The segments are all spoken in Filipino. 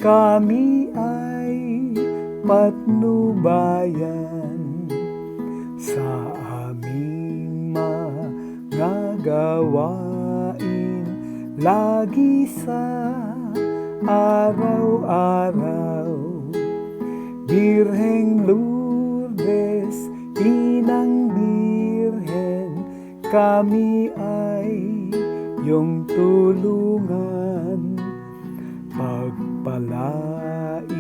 kami ay patnubayan sa aming mga gawain, lagi sa araw-araw. Birheng Lourdes, Inang Birhen, kami ay iyong tulungan. Pagpalait,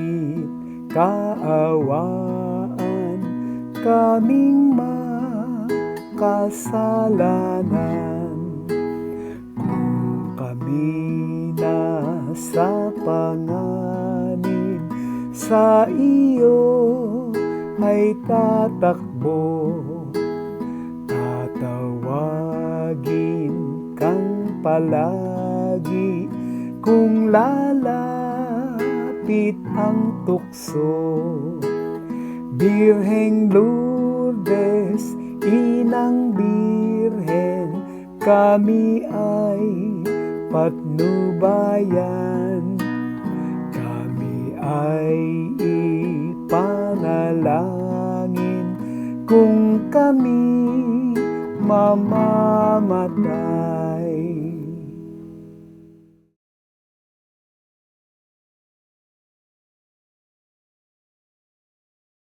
kaawaan, kaming makasalanan. Kung kami nasa panganib, sa iyo ay tatakbo. Tatawagin kang palagi kung lalapit ang tukso. Birheng Lourdes, Inang Birhen, kami ay patnubayan. Kami ay ipanalangin kung kami mamamatay.